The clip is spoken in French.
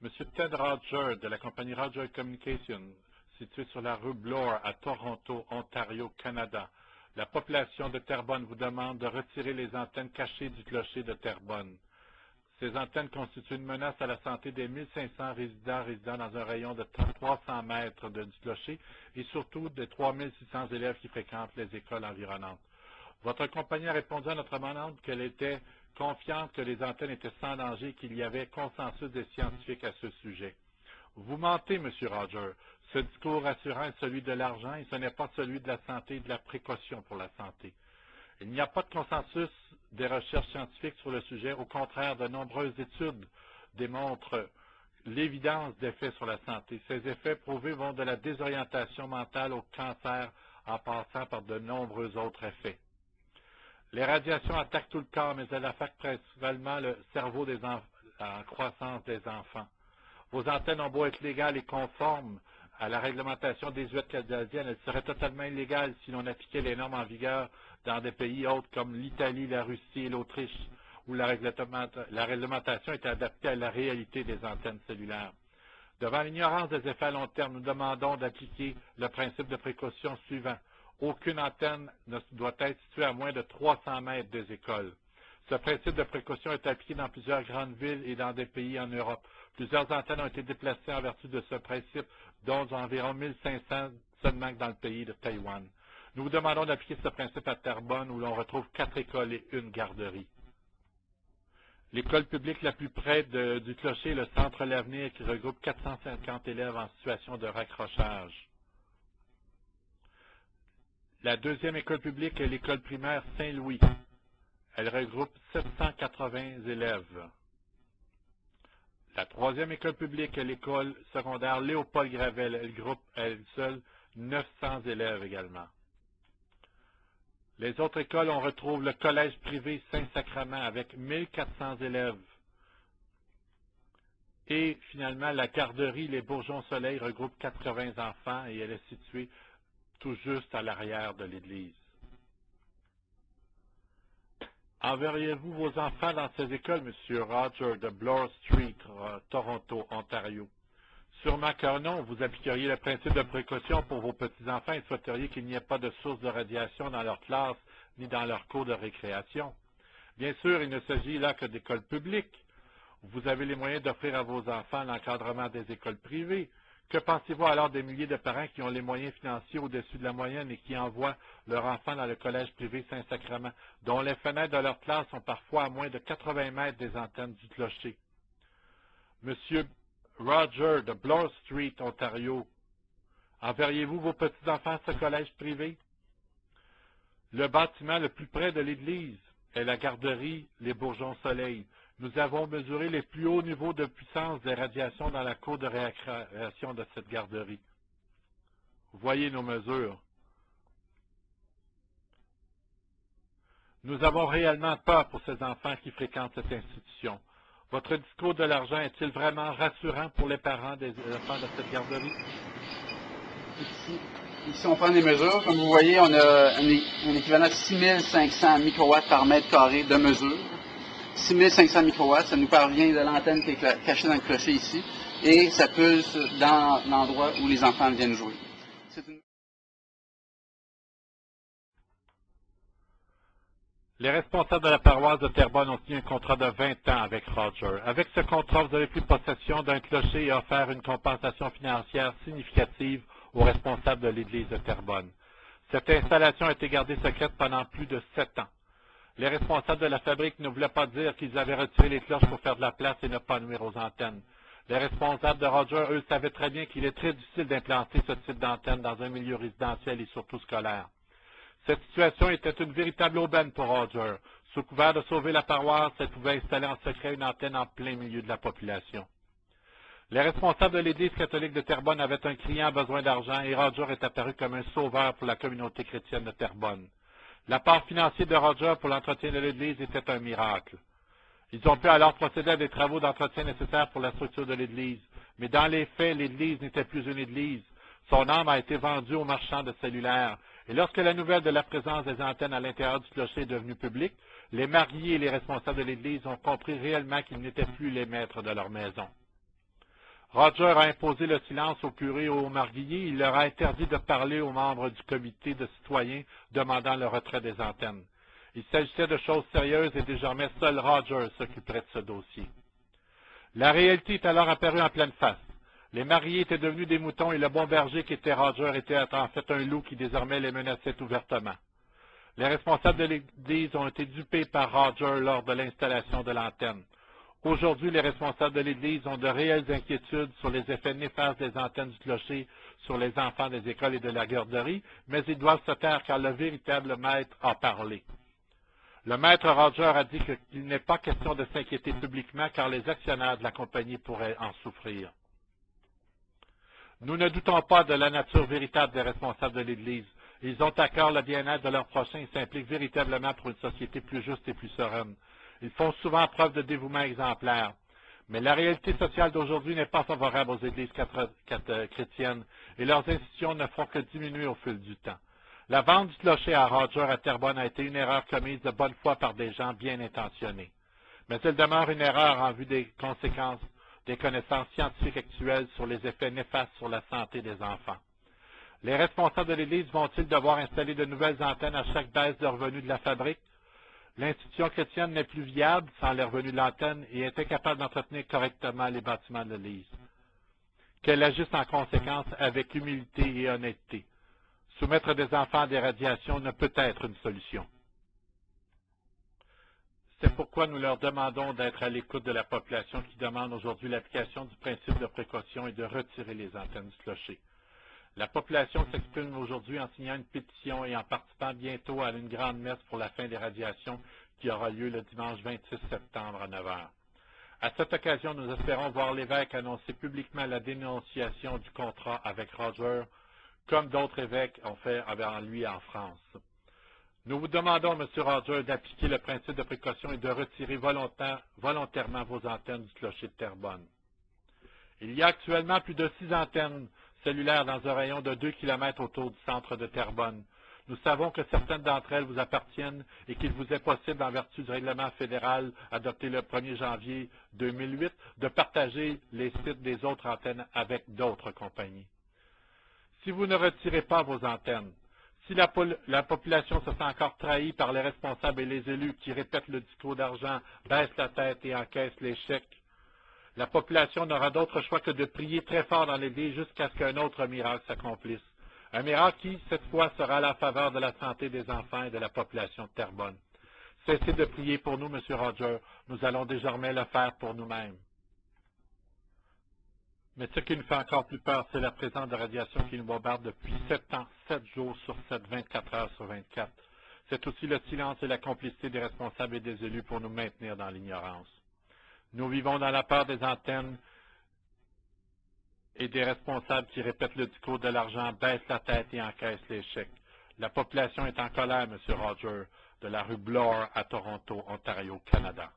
Monsieur Ted Roger de la compagnie Roger Communications, située sur la rue Bloor à Toronto, Ontario, Canada. La population de Terrebonne vous demande de retirer les antennes cachées du clocher de Terrebonne. Ces antennes constituent une menace à la santé des 1500 résidents dans un rayon de 300 mètres du clocher et surtout des 3600 élèves qui fréquentent les écoles environnantes. Votre compagnie a répondu à notre demande qu'elle était confiante que les antennes étaient sans danger et qu'il y avait consensus des scientifiques à ce sujet. Vous mentez, M. Roger. Ce discours rassurant est celui de l'argent et ce n'est pas celui de la santé et de la précaution pour la santé. Il n'y a pas de consensus des recherches scientifiques sur le sujet. Au contraire, de nombreuses études démontrent l'évidence d'effets sur la santé. Ces effets prouvés vont de la désorientation mentale au cancer en passant par de nombreux autres effets. Les radiations attaquent tout le corps, mais elles affectent principalement le cerveau en croissance des enfants. Vos antennes ont beau être légales et conformes à la réglementation des US canadiennes, elles seraient totalement illégales si l'on appliquait les normes en vigueur dans des pays autres comme l'Italie, la Russie et l'Autriche, où la réglementation est adaptée à la réalité des antennes cellulaires. Devant l'ignorance des effets à long terme, nous demandons d'appliquer le principe de précaution suivant. Aucune antenne ne doit être située à moins de 300 mètres des écoles. Ce principe de précaution est appliqué dans plusieurs grandes villes et dans des pays en Europe. Plusieurs antennes ont été déplacées en vertu de ce principe, dont environ 1500 seulement dans le pays de Taïwan. Nous vous demandons d'appliquer ce principe à Terrebonne, où l'on retrouve 4 écoles et une garderie. L'école publique la plus près du clocher est le Centre L'Avenir, qui regroupe 450 élèves en situation de raccrochage. La deuxième école publique est l'école primaire Saint-Louis. Elle regroupe 780 élèves. La troisième école publique est l'école secondaire Léopold-Gravel. Elle groupe à elle seule 900 élèves également. Les autres écoles, on retrouve le collège privé Saint-Sacrement avec 1400 élèves. Et finalement, la garderie Les Bourgeons-Soleil regroupe 80 enfants et elle est située tout juste à l'arrière de l'église. Enverriez-vous vos enfants dans ces écoles, M. Roger, de Bloor Street, Toronto, Ontario? Sûrement que non, vous appliqueriez le principe de précaution pour vos petits-enfants et souhaiteriez qu'il n'y ait pas de source de radiation dans leur classe ni dans leur cours de récréation. Bien sûr, il ne s'agit là que d'écoles publiques. Vous avez les moyens d'offrir à vos enfants l'encadrement des écoles privées. Que pensez-vous alors des milliers de parents qui ont les moyens financiers au-dessus de la moyenne et qui envoient leur enfant dans le collège privé Saint-Sacrement, dont les fenêtres de leur classe sont parfois à moins de 80 mètres des antennes du clocher? Monsieur Roger de Bloor Street, Ontario, enverriez-vous vos petits-enfants à ce collège privé? Le bâtiment le plus près de l'église est la garderie Les Bourgeons-Soleil. Nous avons mesuré les plus hauts niveaux de puissance des radiations dans la cour de récréation de cette garderie. Voyez nos mesures. Nous avons réellement peur pour ces enfants qui fréquentent cette institution. Votre discours de l'argent est-il vraiment rassurant pour les parents des enfants de cette garderie? Ici, on prend des mesures. Comme vous voyez, on a un équivalent de 6500 microwatts par mètre carré de mesure. 6500 microwatts, ça nous parvient de l'antenne qui est cachée dans le clocher ici, et ça pulse dans l'endroit où les enfants viennent jouer. Les responsables de la paroisse de Terrebonne ont signé un contrat de 20 ans avec Roger. Avec ce contrat, vous avez pris possession d'un clocher et offert une compensation financière significative aux responsables de l'Église de Terrebonne. Cette installation a été gardée secrète pendant plus de 7 ans. Les responsables de la fabrique ne voulaient pas dire qu'ils avaient retiré les cloches pour faire de la place et ne pas nuire aux antennes. Les responsables de Roger, eux, savaient très bien qu'il est très difficile d'implanter ce type d'antenne dans un milieu résidentiel et surtout scolaire. Cette situation était une véritable aubaine pour Roger. Sous couvert de sauver la paroisse, elle pouvait installer en secret une antenne en plein milieu de la population. Les responsables de l'Église catholique de Terrebonne avaient un criant besoin d'argent et Roger est apparu comme un sauveur pour la communauté chrétienne de Terrebonne. L'apport financier de Roger pour l'entretien de l'Église était un miracle. Ils ont pu alors procéder à des travaux d'entretien nécessaires pour la structure de l'Église. Mais dans les faits, l'Église n'était plus une Église. Son âme a été vendue aux marchands de cellulaires. Et lorsque la nouvelle de la présence des antennes à l'intérieur du clocher est devenue publique, les mariés et les responsables de l'Église ont compris réellement qu'ils n'étaient plus les maîtres de leur maison. Roger a imposé le silence au curé et aux marguilliers. Il leur a interdit de parler aux membres du comité de citoyens demandant le retrait des antennes. Il s'agissait de choses sérieuses et désormais seul Roger s'occuperait de ce dossier. La réalité est alors apparue en pleine face. Les mariés étaient devenus des moutons et le bon berger qui était Roger était en fait un loup qui désormais les menaçait ouvertement. Les responsables de l'Église ont été dupés par Roger lors de l'installation de l'antenne. Aujourd'hui, les responsables de l'Église ont de réelles inquiétudes sur les effets néfastes des antennes du clocher sur les enfants des écoles et de la garderie, mais ils doivent se taire car le véritable maître a parlé. Le maître Roger a dit qu'il n'est pas question de s'inquiéter publiquement car les actionnaires de la compagnie pourraient en souffrir. Nous ne doutons pas de la nature véritable des responsables de l'Église. Ils ont à cœur le bien-être de leurs prochains et s'impliquent véritablement pour une société plus juste et plus sereine. Ils font souvent preuve de dévouement exemplaire. Mais la réalité sociale d'aujourd'hui n'est pas favorable aux églises chrétiennes et leurs institutions ne feront que diminuer au fil du temps. La vente du clocher à Roger à Terrebonne a été une erreur commise de bonne foi par des gens bien intentionnés. Mais elle demeure une erreur en vue des conséquences des connaissances scientifiques actuelles sur les effets néfastes sur la santé des enfants. Les responsables de l'Église vont-ils devoir installer de nouvelles antennes à chaque baisse de revenus de la fabrique? L'institution chrétienne n'est plus viable sans les revenus de l'antenne et est incapable d'entretenir correctement les bâtiments de l'Église. Qu'elle agisse en conséquence avec humilité et honnêteté. Soumettre des enfants à des radiations ne peut être une solution. C'est pourquoi nous leur demandons d'être à l'écoute de la population qui demande aujourd'hui l'application du principe de précaution et de retirer les antennes du clocher. La population s'exprime aujourd'hui en signant une pétition et en participant bientôt à une grande messe pour la fin des radiations qui aura lieu le dimanche 26 septembre à 9 h. À cette occasion, nous espérons voir l'évêque annoncer publiquement la dénonciation du contrat avec Roger, comme d'autres évêques ont fait avant lui en France. Nous vous demandons, M. Roger, d'appliquer le principe de précaution et de retirer volontairement vos antennes du clocher de Terrebonne. Il y a actuellement plus de 6 antennes cellulaires dans un rayon de 2 km autour du centre de Terrebonne. Nous savons que certaines d'entre elles vous appartiennent et qu'il vous est possible, en vertu du règlement fédéral adopté le 1er janvier 2008, de partager les sites des autres antennes avec d'autres compagnies. Si vous ne retirez pas vos antennes, si la population se sent encore trahie par les responsables et les élus qui répètent le discours d'argent, baissent la tête et encaissent les chèques, la population n'aura d'autre choix que de prier très fort dans l'Église jusqu'à ce qu'un autre miracle s'accomplisse. Un miracle qui, cette fois, sera à la faveur de la santé des enfants et de la population de Terrebonne. Cessez de prier pour nous, M. Roger. Nous allons désormais le faire pour nous-mêmes. Mais ce qui nous fait encore plus peur, c'est la présence de radiation qui nous bombarde depuis 7 ans, 7 jours sur 7, 24 heures sur 24. C'est aussi le silence et la complicité des responsables et des élus pour nous maintenir dans l'ignorance. Nous vivons dans la peur des antennes et des responsables qui répètent le discours de l'argent, baissent la tête et encaissent les chèques. La population est en colère, M. Roger, de la rue Bloor à Toronto, Ontario, Canada.